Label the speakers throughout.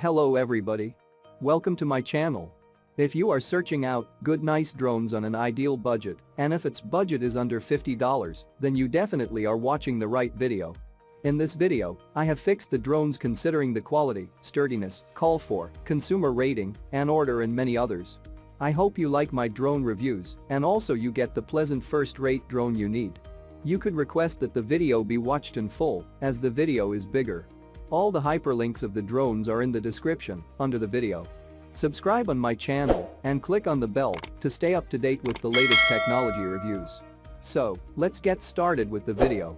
Speaker 1: Hello everybody. Welcome to my channel. If you are searching out good nice drones on an ideal budget, and if its budget is under $50, then you definitely are watching the right video. In this video, I have fixed the drones considering the quality, sturdiness, call for, consumer rating, and order and many others. I hope you like my drone reviews and also you get the pleasant first-rate drone you need. You could request that the video be watched in full as the video is bigger. All the hyperlinks of the drones are in the description under the video. Subscribe on my channel and click on the bell to stay up to date with the latest technology reviews. So, let's get started with the video.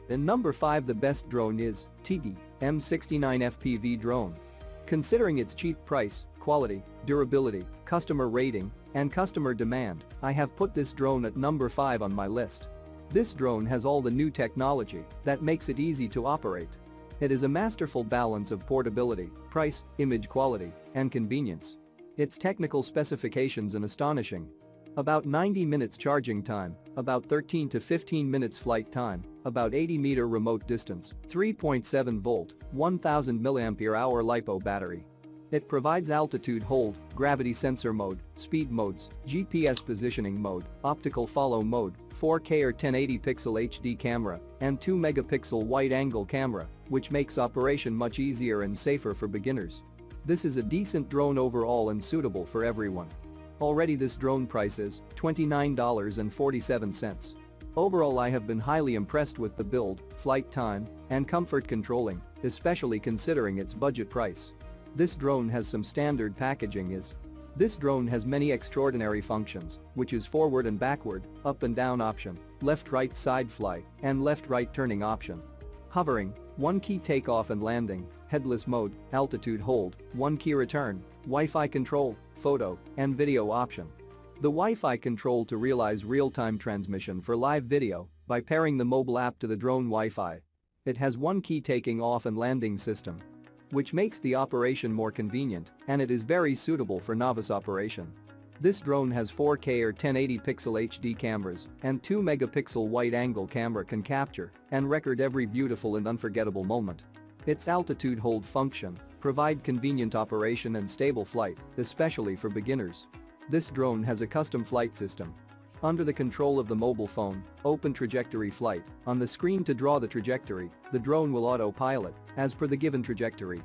Speaker 1: In number 5, the best drone is Teeggi M69 FPV Drone. Considering its cheap price, quality, durability, customer rating, and customer demand, I have put this drone at number 5 on my list. This drone has all the new technology that makes it easy to operate. It is a masterful balance of portability, price, image quality, and convenience. Its technical specifications are astonishing. About 90 minutes charging time, about 13 to 15 minutes flight time, about 80-meter remote distance, 3.7 volt, 1000 mAh LiPo battery. It provides altitude hold, gravity sensor mode, speed modes, GPS positioning mode, optical follow mode, 4K or 1080 pixel HD camera, and 2-megapixel wide-angle camera, which makes operation much easier and safer for beginners. This is a decent drone overall and suitable for everyone. Already this drone price is $29.47. Overall I have been highly impressed with the build, flight time, and comfort controlling, especially considering its budget price. This drone has some standard packaging is. This drone has many extraordinary functions, which is forward and backward, up and down option, left-right side fly, and left-right turning option. Hovering, 1 key takeoff and landing, headless mode, altitude hold, 1 key return, Wi-Fi control, photo, and video option. The Wi-Fi control to realize real-time transmission for live video by pairing the mobile app to the drone Wi-Fi. It has 1 key taking off and landing system, which makes the operation more convenient, and it is very suitable for novice operation. This drone has 4K or 1080 pixel HD cameras and 2-megapixel wide-angle camera can capture and record every beautiful and unforgettable moment. Its altitude hold function provide convenient operation and stable flight, especially for beginners. This drone has a custom flight system. Under the control of the mobile phone, open trajectory flight. On the screen to draw the trajectory, the drone will autopilot as per the given trajectory.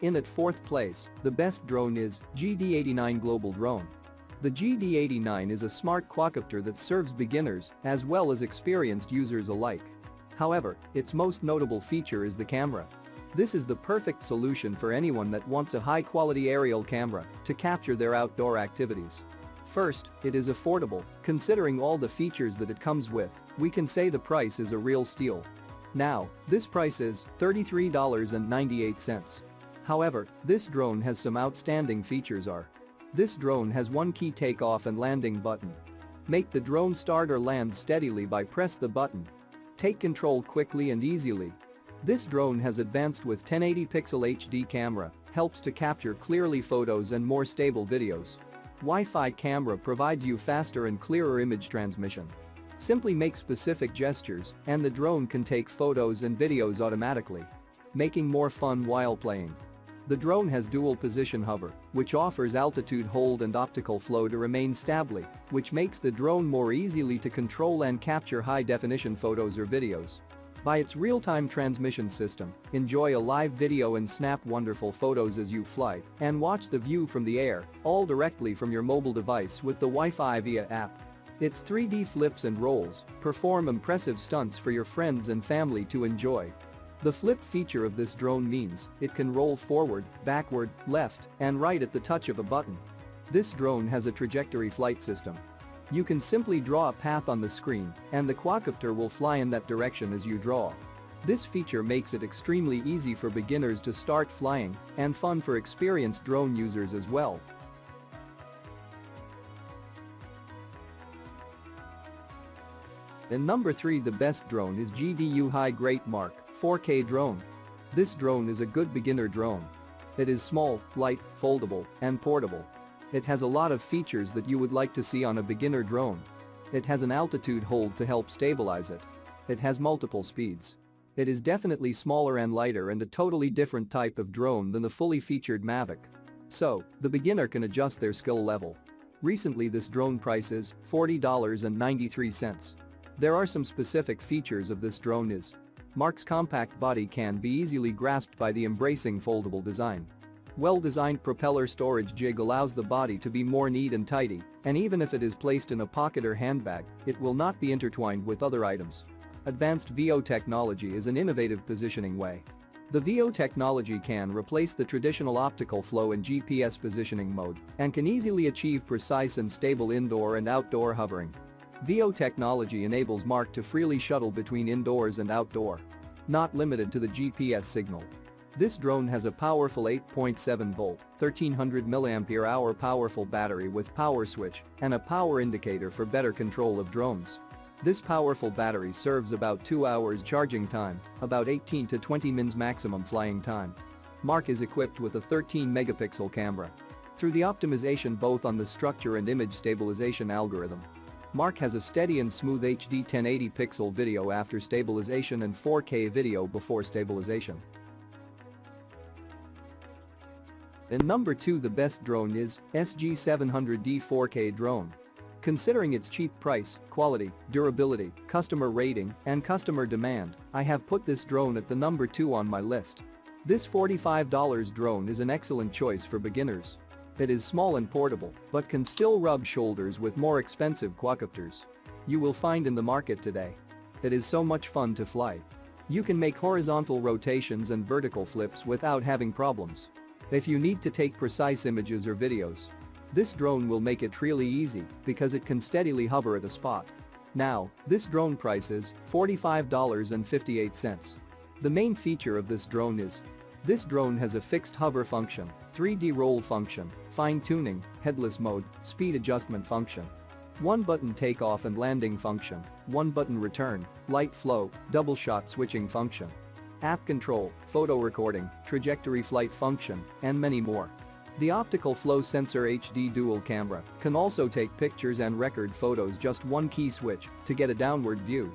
Speaker 1: In at 4th place, the best drone is JJRC Global Drone. The JJRC is a smart quadcopter that serves beginners as well as experienced users alike. However, its most notable feature is the camera. This is the perfect solution for anyone that wants a high-quality aerial camera to capture their outdoor activities. First, it is affordable. Considering all the features that it comes with, we can say the price is a real steal. Now, this price is $33.98. However, this drone has some outstanding features are. This drone has 1 key takeoff and landing button. Make the drone start or land steadily by press the button. Take control quickly and easily. This drone has advanced with 1080 pixel HD camera, helps to capture clearly photos and more stable videos. Wi-Fi camera provides you faster and clearer image transmission. Simply make specific gestures and the drone can take photos and videos automatically, making more fun while playing. The drone has dual position hover, which offers altitude hold and optical flow to remain stably, which makes the drone more easily to control and capture high-definition photos or videos. By its real-time transmission system, enjoy a live video and snap wonderful photos as you fly and watch the view from the air, all directly from your mobile device with the Wi-Fi via app. Its 3D flips and rolls perform impressive stunts for your friends and family to enjoy. The flip feature of this drone means it can roll forward, backward, left, and right at the touch of a button. This drone has a trajectory flight system. You can simply draw a path on the screen and the quadcopter will fly in that direction as you draw. This feature makes it extremely easy for beginners to start flying and fun for experienced drone users as well. In number 3, the best drone is JJRC Great Mark 4K Drone. This drone is a good beginner drone. It is small, light, foldable, and portable. It has a lot of features that you would like to see on a beginner drone. It has an altitude hold to help stabilize it. It has multiple speeds. It is definitely smaller and lighter and a totally different type of drone than the fully featured Mavic. So, the beginner can adjust their skill level. Recently this drone prices $40.93. There are some specific features of this drone is. Mark's compact body can be easily grasped by the embracing foldable design. Well-designed propeller storage jig allows the body to be more neat and tidy, and even if it is placed in a pocket or handbag, it will not be intertwined with other items. Advanced VO technology is an innovative positioning way. The VO technology can replace the traditional optical flow in GPS positioning mode and can easily achieve precise and stable indoor and outdoor hovering. VO technology enables Mark to freely shuttle between indoors and outdoor. Not limited to the GPS signal. This drone has a powerful 8.7-volt, 1300 mAh powerful battery with power switch and a power indicator for better control of drones. This powerful battery serves about 2 hours charging time, about 18 to 20 mins maximum flying time. Mark is equipped with a 13-megapixel camera. Through the optimization both on the structure and image stabilization algorithm, Mark has a steady and smooth HD 1080 pixel video after stabilization and 4K video before stabilization. And number 2, the best drone is SG700D 4K drone. Considering its cheap price, quality, durability, customer rating, and customer demand, I have put this drone at the number 2 on my list. This $45 drone is an excellent choice for beginners. It is small and portable, but can still rub shoulders with more expensive quadcopters you will find in the market today. It is so much fun to fly. You can make horizontal rotations and vertical flips without having problems. If you need to take precise images or videos, this drone will make it really easy because it can steadily hover at a spot. Now, this drone prices $45.58. The main feature of this drone is this drone has a fixed hover function, 3D roll function, fine-tuning, headless mode, speed adjustment function, 1-button takeoff and landing function, 1-button return, light flow, double shot switching function, app control, photo recording, trajectory flight function, and many more. The optical flow sensor HD dual camera can also take pictures and record photos, just one key switch to get a downward view.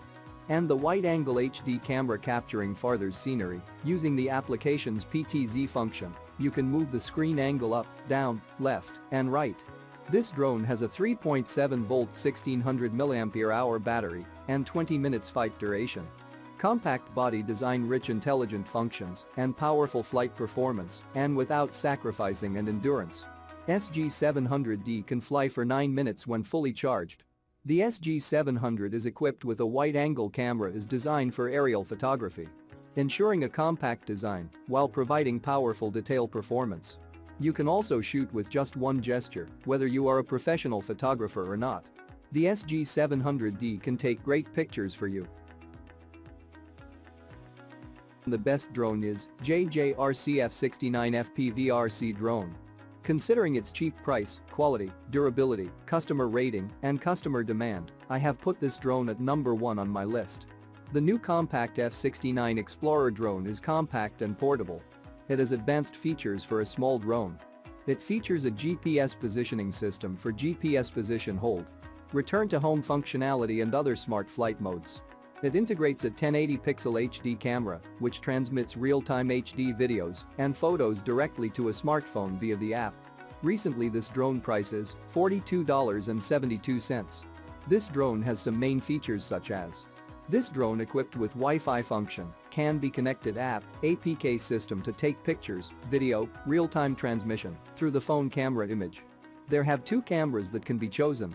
Speaker 1: And the wide-angle HD camera capturing farther scenery using the application's PTZ function. You can move the screen angle up, down, left, and right. This drone has a 3.7-volt 1600 mAh battery and 20 minutes flight duration. Compact body design, rich intelligent functions, and powerful flight performance, and without sacrificing and endurance. SG700D can fly for 9 minutes when fully charged. The SG700 is equipped with a wide-angle camera is designed for aerial photography, ensuring a compact design while providing powerful detail performance. You can also shoot with just one gesture, whether you are a professional photographer or not. The SG700D can take great pictures for you. The best drone is JJRC F69 FPV RC Drone. Considering its cheap price, quality, durability, customer rating, and customer demand, I have put this drone at number 1 on my list. The new compact F69 Explorer drone is compact and portable. It has advanced features for a small drone. It features a GPS positioning system for GPS position hold, return to home functionality, and other smart flight modes. It integrates a 1080-pixel HD camera, which transmits real-time HD videos and photos directly to a smartphone via the app. Recently this drone prices $42.72. This drone has some main features such as this drone equipped with Wi-Fi function, can be connected app, APK system to take pictures, video, real-time transmission through the phone camera image. There have 2 cameras that can be chosen.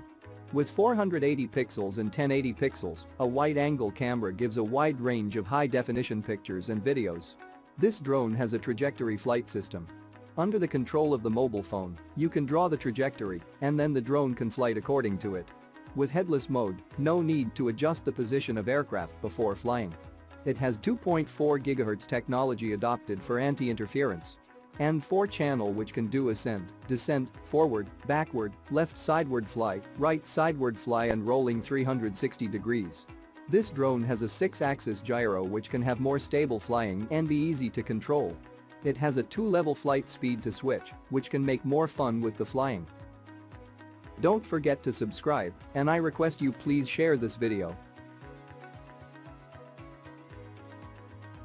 Speaker 1: With 480 pixels and 1080 pixels, a wide-angle camera gives a wide range of high-definition pictures and videos. This drone has a trajectory flight system. Under the control of the mobile phone, you can draw the trajectory, and then the drone can flight according to it. With headless mode, no need to adjust the position of aircraft before flying. It has 2.4 GHz technology adopted for anti-interference. And 4-channel which can do ascend, descent, forward, backward, left sideward fly, right sideward fly, and rolling 360 degrees. This drone has a 6-axis gyro which can have more stable flying and be easy to control. It has a 2-level flight speed to switch, which can make more fun with the flying. Don't forget to subscribe, and I request you please share this video.